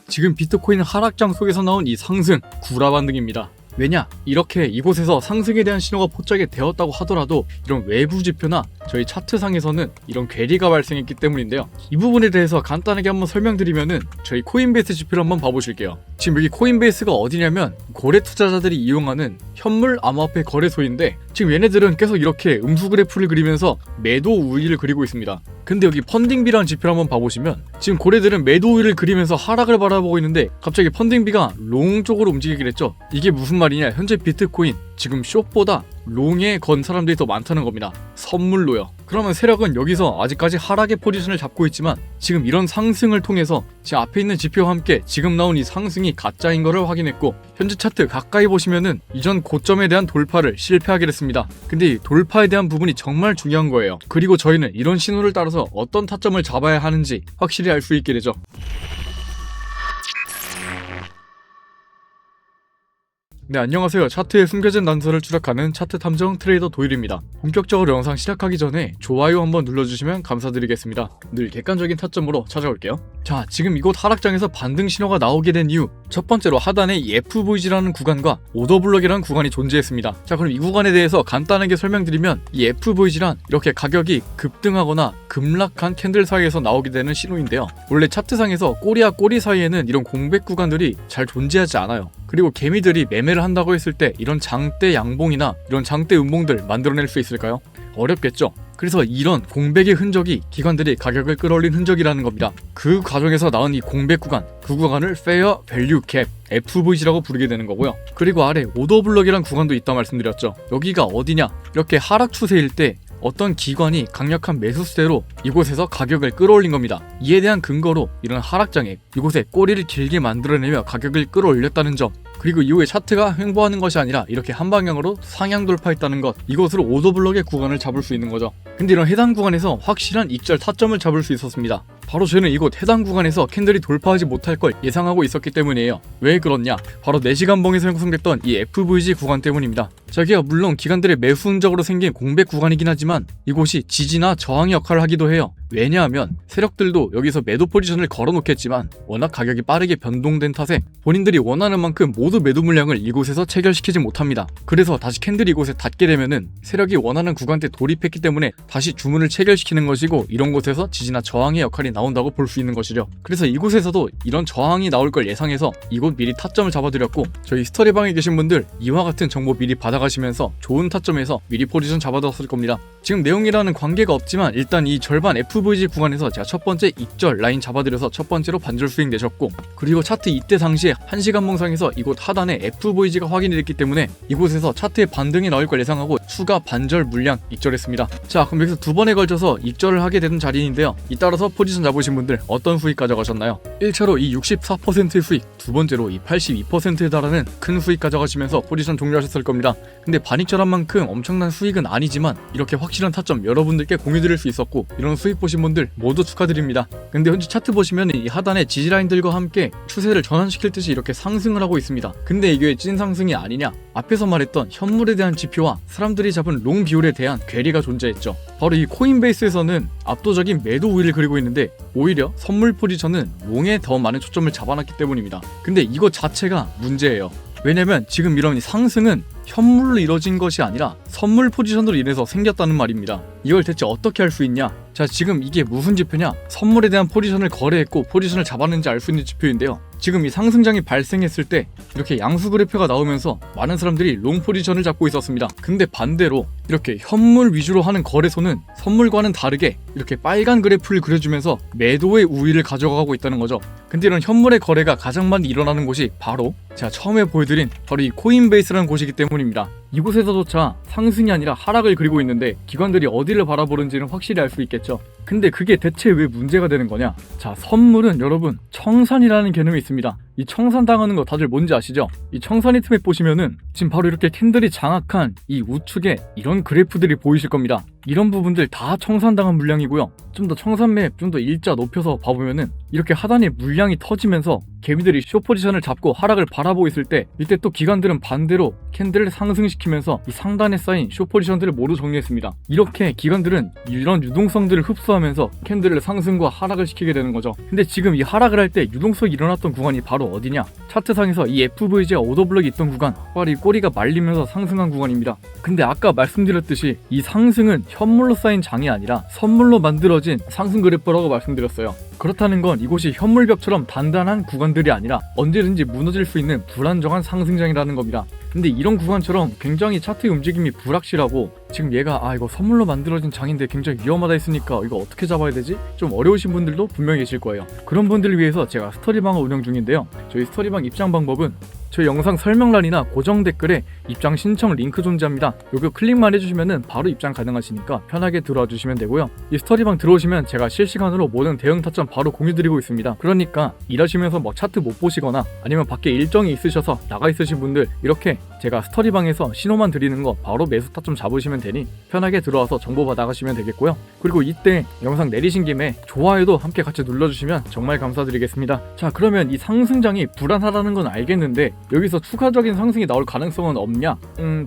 지금 비트코인 하락장 속에서 나온 이 상승 구라 반등입니다. 왜냐? 이렇게 이곳에서 상승에 대한 신호가 포착이 되었다고 하더라도 이런 외부 지표나 저희 차트상에서는 이런 괴리가 발생했기 때문인데요. 이 부분에 대해서 간단하게 한번 설명드리면은 저희 코인베이스 지표를 한번 봐보실게요. 지금 여기 코인베이스가 어디냐면 고래 투자자들이 이용하는 현물 암호화폐 거래소인데 지금 얘네들은 계속 이렇게 음수 그래프를 그리면서 매도 우위를 그리고 있습니다. 근데 여기 펀딩비라는 지표를 한번 봐보시면 지금 고래들은 매도 우위를 그리면서 하락을 바라보고 있는데 갑자기 펀딩비가 롱 쪽으로 움직이기로 했죠. 이게 무슨 말이냐? 현재 비트코인 지금 숏보다 롱에 건 사람들이 더 많다는 겁니다. 선물로요. 그러면 세력은 여기서 아직까지 하락의 포지션을 잡고 있지만 지금 이런 상승을 통해서 제 앞에 있는 지표와 함께 지금 나온 이 상승이 가짜인 것을 확인했고 현재 차트 가까이 보시면은 이전 고점에 대한 돌파를 실패하게 됐습니다. 근데 이 돌파에 대한 부분이 정말 중요한 거예요. 그리고 저희는 이런 신호를 따라서 어떤 타점을 잡아야 하는지 확실히 알 수 있게 되죠. 네, 안녕하세요. 차트에 숨겨진 단서를 추적하는 차트 탐정 트레이더 도일입니다. 본격적으로 영상 시작하기 전에 좋아요 한번 눌러주시면 감사드리겠습니다. 늘 객관적인 타점으로 찾아올게요. 자, 지금 이곳 하락장에서 반등 신호가 나오게 된 이유, 첫 번째로 하단에 이 FVG라는 구간과 오더블럭이라는 구간이 존재했습니다. 자, 그럼 이 구간에 대해서 간단하게 설명드리면 이 FVG란 이렇게 가격이 급등하거나 급락한 캔들 사이에서 나오게 되는 신호인데요. 원래 차트상에서 꼬리와 꼬리 사이에는 이런 공백 구간들이 잘 존재하지 않아요. 그리고 개미들이 매매를 한다고 했을 때 이런 장대 양봉이나 이런 장대 음봉들 만들어낼 수 있을까요? 어렵겠죠. 그래서 이런 공백의 흔적이 기관들이 가격을 끌어올린 흔적이라는 겁니다. 그 과정에서 나온 이 공백 구간, 그 구간을 Fair Value Gap, FVG라고 부르게 되는 거고요. 그리고 아래 오더블럭이란 구간도 있다 말씀드렸죠. 여기가 어디냐? 이렇게 하락 추세일 때 어떤 기관이 강력한 매수세로 이곳에서 가격을 끌어올린 겁니다. 이에 대한 근거로 이런 하락장에 이곳에 꼬리를 길게 만들어내며 가격을 끌어올렸다는 점, 그리고 이후에 차트가 횡보하는 것이 아니라 이렇게 한 방향으로 상향 돌파했다는 것, 이것으로 오더블럭의 구간을 잡을 수 있는 거죠. 근데 이런 해당 구간에서 확실한 익절 타점을 잡을 수 있었습니다. 바로 저는 이곳 해당 구간에서 캔들이 돌파하지 못할 걸 예상하고 있었기 때문이에요. 왜 그렇냐? 바로 4시간 봉에서 형성됐던 이 FVG 구간 때문입니다. 저기가 물론 기관들의 매수 흔적으로 생긴 공백 구간이긴 하지만 이곳이 지지나 저항의 역할을 하기도 해요. 왜냐하면 세력들도 여기서 매도 포지션을 걸어놓겠지만 워낙 가격이 빠르게 변동된 탓에 본인들이 원하는 만큼 모두 매도 물량을 이곳에서 체결시키지 못합니다. 그래서 다시 캔들이 이곳에 닿게 되면은 세력이 원하는 구간대 돌입했기 때문에 다시 주문을 체결시키는 것이고 이런 곳에서 지지나 저항의 역할이 나온다고 볼 수 있는 것이죠. 그래서 이곳에서도 이런 저항이 나올 걸 예상해서 이곳 미리 타점을 잡아드렸고 저희 스터디방에 계신 분들 이와 같은 정보 미리 받아가시면서 좋은 타점에서 미리 포지션 잡아뒀을 겁니다. 지금 내용이라는 관계가 없지만 일단 이 절반 FVG 구간에서 제가 첫 번째 익절 라인 잡아드려서 첫 번째로 반절 수익 내셨고, 그리고 차트 이때 당시에 1시간 봉상에서 이곳 하단에 FVG가 확인이 됐기 때문에 이곳에서 차트의 반등이 나올 걸 예상하고 추가 반절 물량 익절했습니다. 자, 그럼 여기서 두 번에 걸쳐서 익절을 하게 되는 자리인데요. 이따라서 포지션 잡으신 분들 어떤 수익 가져가셨나요? 1차로 이 64%의 수익, 두 번째로 이 82%에 달하는 큰 수익 가져가시면서 포지션 종료하셨을 겁니다. 근데 반익절한 만큼 엄청난 수익은 아니지만 이렇게 확실한 타점 여러분들께 공유드릴 수 있었고 이런 수익 보신 분들 모두 축하드립니다. 근데 현재 차트 보시면 이 하단의 지지라인들과 함께 추세를 전환시킬 듯이 이렇게 상승을 하고 있습니다. 근데 이게 찐 상승이 아니냐? 앞에서 말했던 현물에 대한 지표와 사람들이 잡은 롱 비율에 대한 괴리가 존재했죠. 바로 이 코인베이스에서는 압도적인 매도 우위를 그리고 있는데 오히려 선물 포지션은 롱에 더 많은 초점을 잡아놨기 때문입니다. 근데 이것 자체가 문제예요. 왜냐면 지금 이런 상승은 현물로 이뤄진 것이 아니라 선물 포지션으로 인해서 생겼다는 말입니다. 이걸 대체 어떻게 할 수 있냐? 자, 지금 이게 무슨 지표냐? 선물에 대한 포지션을 거래했고 포지션을 잡았는지 알 수 있는 지표인데요. 지금 이 상승장이 발생했을 때 이렇게 양수 그래프가 나오면서 많은 사람들이 롱 포지션을 잡고 있었습니다. 근데 반대로 이렇게 현물 위주로 하는 거래소는 선물과는 다르게 이렇게 빨간 그래프를 그려주면서 매도의 우위를 가져가고 있다는 거죠. 근데 이런 현물의 거래가 가장 많이 일어나는 곳이 바로 제가 처음에 보여드린 바로 이 코인베이스라는 곳이기 때문입니다. 이곳에서조차 상승이 아니라 하락을 그리고 있는데 기관들이 어디를 바라보는지는 확실히 알 수 있겠죠. 근데 그게 대체 왜 문제가 되는 거냐? 자, 선물은 여러분 청산이라는 개념이 있습니다. 이 청산당하는 거 다들 뭔지 아시죠? 이 청산 히트맵 보시면은 지금 바로 이렇게 캔들이 장악한 이 우측에 이런 그래프들이 보이실 겁니다. 이런 부분들 다 청산당한 물량이고요. 좀 더 청산맵 좀 더 일자 높여서 봐보면은 이렇게 하단에 물량이 터지면서 개미들이 숏 포지션을 잡고 하락을 바라보고 있을 때 이때 또 기관들은 반대로 캔들을 상승시키는 유동시키면서 이 상단에 쌓인 숏 포지션들을 모두 정리했습니다. 이렇게 기관들은 이런 유동성들을 흡수하면서 캔들을 상승과 하락을 시키게 되는 거죠. 근데 지금 이 하락을 할 때 유동성이 일어났던 구간이 바로 어디냐? 차트상에서 이 FVG와 오더블럭이 있던 구간, 바로 이 꼬리가 말리면서 상승한 구간입니다. 근데 아까 말씀드렸듯이 이 상승은 현물로 쌓인 장이 아니라 선물로 만들어진 상승 그래프라고 말씀드렸어요. 그렇다는 건 이곳이 현물벽처럼 단단한 구간들이 아니라 언제든지 무너질 수 있는 불안정한 상승장이라는 겁니다. 근데 이런 구간처럼 굉장히 차트의 움직임이 불확실하고 지금 얘가 이거 선물로 만들어진 장인데 굉장히 위험하다 했으니까 이거 어떻게 잡아야 되지? 좀 어려우신 분들도 분명히 계실 거예요. 그런 분들을 위해서 제가 스터디방을 운영 중인데요. 저희 스터디방 입장 방법은 저희 영상 설명란이나 고정 댓글에 입장 신청 링크 존재합니다. 요거 클릭만 해주시면 바로 입장 가능하시니까 편하게 들어와 주시면 되고요. 이 스터디방 들어오시면 제가 실시간으로 모든 대응 타점 바로 공유드리고 있습니다. 그러니까 일하시면서 차트 못 보시거나 아니면 밖에 일정이 있으셔서 나가 있으신 분들 이렇게 제가 스터디방에서 신호만 드리는 거 바로 매수 타점 잡으시면 되니 편하게 들어와서 정보 받아가시면 되겠고요. 그리고 이때 영상 내리신 김에 좋아요도 함께 같이 눌러주시면 정말 감사드리겠습니다. 자, 그러면 이 상승장이 불안하다는 건 알겠는데 여기서 추가적인 상승이 나올 가능성은 없냐?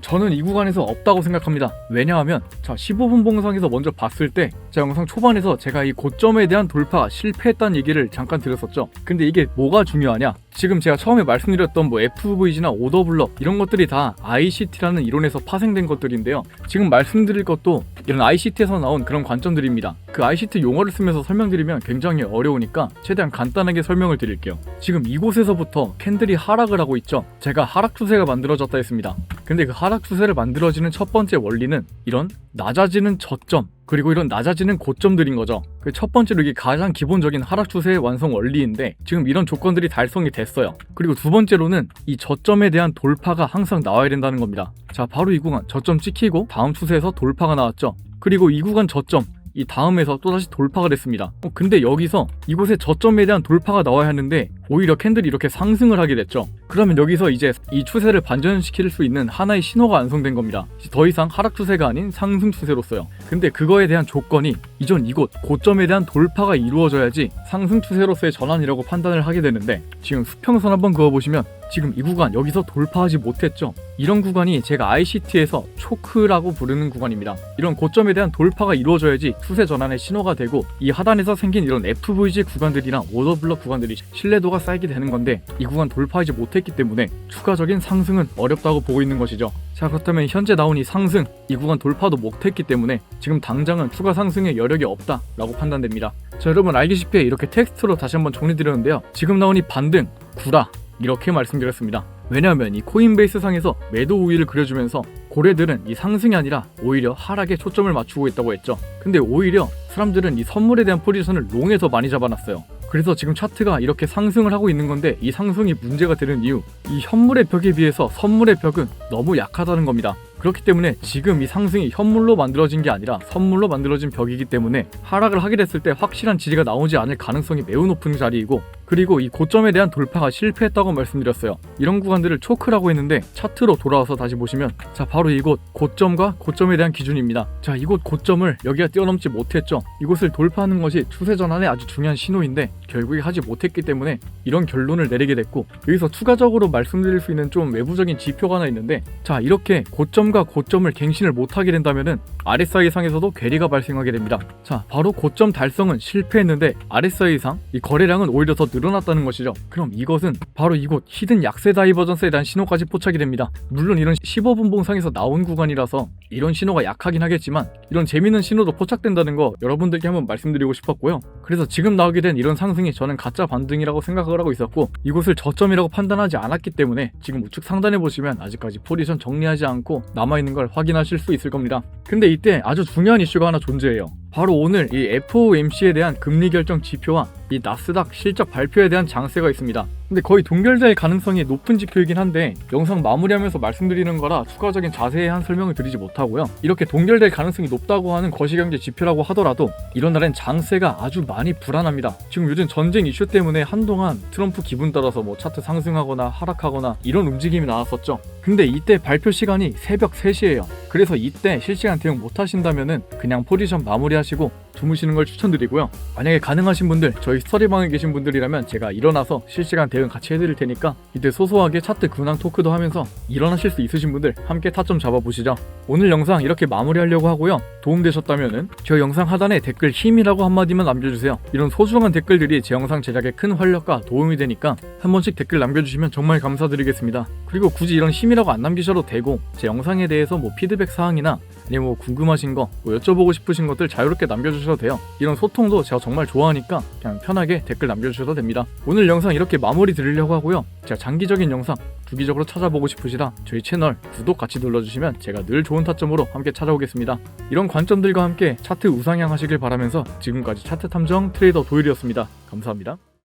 저는 이 구간에서 없다고 생각합니다. 왜냐하면 15분 봉상에서 먼저 봤을 때 제 영상 초반에서 제가 이 고점에 대한 돌파가 실패했다는 얘기를 잠깐 드렸었죠. 근데 이게 뭐가 중요하냐? 지금 제가 처음에 말씀드렸던 FVG나 오더블럭 이런 것들이 다 ICT라는 이론에서 파생된 것들인데요. 지금 말씀드릴 것도 이런 ICT에서 나온 그런 관점들입니다. 그 ICT 용어를 쓰면서 설명드리면 굉장히 어려우니까 최대한 간단하게 설명을 드릴게요. 지금 이곳에서부터 캔들이 하락을 하고 있죠. 제가 하락 추세가 만들어졌다 했습니다. 근데 그 하락 추세를 만들어지는 첫 번째 원리는 이런 낮아지는 저점 그리고 이런 낮아지는 고점들인 거죠. 그 첫 번째로 이게 가장 기본적인 하락 추세의 완성 원리인데 지금 이런 조건들이 달성이 됐어요. 그리고 두 번째로는 이 저점에 대한 돌파가 항상 나와야 된다는 겁니다. 자, 바로 이 구간 저점 찍히고 다음 추세에서 돌파가 나왔죠. 그리고 이 구간 저점 이 다음에서 또다시 돌파가 됐습니다. 근데 여기서 이곳에 저점에 대한 돌파가 나와야 하는데 오히려 캔들이 이렇게 상승을 하게 됐죠. 그러면 여기서 이제 이 추세를 반전시킬 수 있는 하나의 신호가 완성된 겁니다. 더 이상 하락 추세가 아닌 상승 추세로서요. 근데 그거에 대한 조건이 이전 이곳 고점에 대한 돌파가 이루어져야지 상승 추세로서의 전환이라고 판단을 하게 되는데 지금 수평선 한번 그어보시면 지금 이 구간 여기서 돌파하지 못했죠. 이런 구간이 제가 ICT에서 초크라고 부르는 구간입니다. 이런 고점에 대한 돌파가 이루어져야지 추세 전환의 신호가 되고 이 하단에서 생긴 이런 FVG 구간들이랑 오더블럭 구간들이 신뢰도가 쌓이게 되는 건데 이 구간 돌파하지 못했기 때문에 추가적인 상승은 어렵다고 보고 있는 것이죠. 자, 그렇다면 현재 나온 이 상승 이 구간 돌파도 못했기 때문에 지금 당장은 추가 상승의 여력이 없다라고 판단됩니다. 자, 여러분 알기시피 이렇게 텍스트로 다시 한번 정리드렸는데요. 지금 나온 이 반등, 구라 이렇게 말씀드렸습니다. 왜냐하면 이 코인베이스 상에서 매도 우위를 그려주면서 고래들은 이 상승이 아니라 오히려 하락에 초점을 맞추고 있다고 했죠. 근데 오히려 사람들은 이 선물에 대한 포지션을 롱에서 많이 잡아놨어요. 그래서 지금 차트가 이렇게 상승을 하고 있는 건데 이 상승이 문제가 되는 이유, 이 현물의 벽에 비해서 선물의 벽은 너무 약하다는 겁니다. 그렇기 때문에 지금 이 상승이 현물로 만들어진 게 아니라 선물로 만들어진 벽이기 때문에 하락을 하게 됐을 때 확실한 지지가 나오지 않을 가능성이 매우 높은 자리이고, 그리고 이 고점에 대한 돌파가 실패했다고 말씀드렸어요. 이런 구간들을 초크라고 했는데 차트로 돌아와서 다시 보시면 자, 바로 이곳 고점과 고점에 대한 기준입니다. 자, 이곳 고점을 여기가 뛰어넘지 못했죠. 이곳을 돌파하는 것이 추세 전환의 아주 중요한 신호인데 결국에 하지 못했기 때문에 이런 결론을 내리게 됐고, 여기서 추가적으로 말씀드릴 수 있는 좀 외부적인 지표가 하나 있는데, 자, 이렇게 고점과 고점을 갱신을 못하게 된다면은 RSI 상에서도 괴리가 발생하게 됩니다. 자, 바로 고점 달성은 실패했는데 RSI 상 이 거래량은 오히려 더 늘어났다는 것이죠. 그럼 이것은 바로 이곳 히든 약세 다이버전스에 대한 신호까지 포착이 됩니다. 물론 이런 15분 봉상에서 나온 구간이라서 이런 신호가 약하긴 하겠지만 이런 재밌는 신호도 포착된다는 거 여러분들께 한번 말씀드리고 싶었고요. 그래서 지금 나오게 된 이런 상승이 저는 가짜 반등이라고 생각을 하고 있었고, 이곳을 저점이라고 판단하지 않았기 때문에 지금 우측 상단에 보시면 아직까지 포지션 정리하지 않고 남아있는 걸 확인하실 수 있을 겁니다. 근데 이때 아주 중요한 이슈가 하나 존재해요. 바로 오늘 이 FOMC에 대한 금리 결정 지표와 이 나스닥 실적 발표에 대한 장세가 있습니다. 근데 거의 동결될 가능성이 높은 지표이긴 한데 영상 마무리하면서 말씀드리는 거라 추가적인 자세한 설명을 드리지 못하고요. 이렇게 동결될 가능성이 높다고 하는 거시경제 지표라고 하더라도 이런 날엔 장세가 아주 많이 불안합니다. 지금 요즘 전쟁 이슈 때문에 한동안 트럼프 기분 따라서 차트 상승하거나 하락하거나 이런 움직임이 나왔었죠. 근데 이때 발표 시간이 새벽 3시예요. 그래서 이때 실시간 대응 못 하신다면은 그냥 포지션 마무리하시고 주무시는 걸 추천드리고요. 만약에 가능하신 분들, 저희 스터디방에 계신 분들이라면 제가 일어나서 실시간 대응 같이 해드릴 테니까 이때 소소하게 차트 근황 토크도 하면서 일어나실 수 있으신 분들 함께 타점 잡아보시죠. 오늘 영상 이렇게 마무리하려고 하고요. 도움되셨다면은 저 영상 하단에 댓글 힘이라고 한마디만 남겨주세요. 이런 소중한 댓글들이 제 영상 제작에 큰 활력과 도움이 되니까 한 번씩 댓글 남겨주시면 정말 감사드리겠습니다. 그리고 굳이 이런 힘이라고 안 남기셔도 되고 제 영상에 대해서 뭐 피드백 사항이나 아니면 뭐 궁금하신 거, 뭐 여쭤보고 싶으신 것들 자유롭게 남겨주셔도 돼요. 이런 소통도 제가 정말 좋아하니까 그냥 편하게 댓글 남겨주셔도 됩니다. 오늘 영상 이렇게 마무리 드리려고 하고요. 제가 장기적인 영상 주기적으로 찾아보고 싶으시다 저희 채널 구독 같이 눌러주시면 제가 늘 좋은 타점으로 함께 찾아오겠습니다. 이런 관점들과 함께 차트 우상향 하시길 바라면서 지금까지 차트 탐정 트레이더 도일이었습니다. 감사합니다.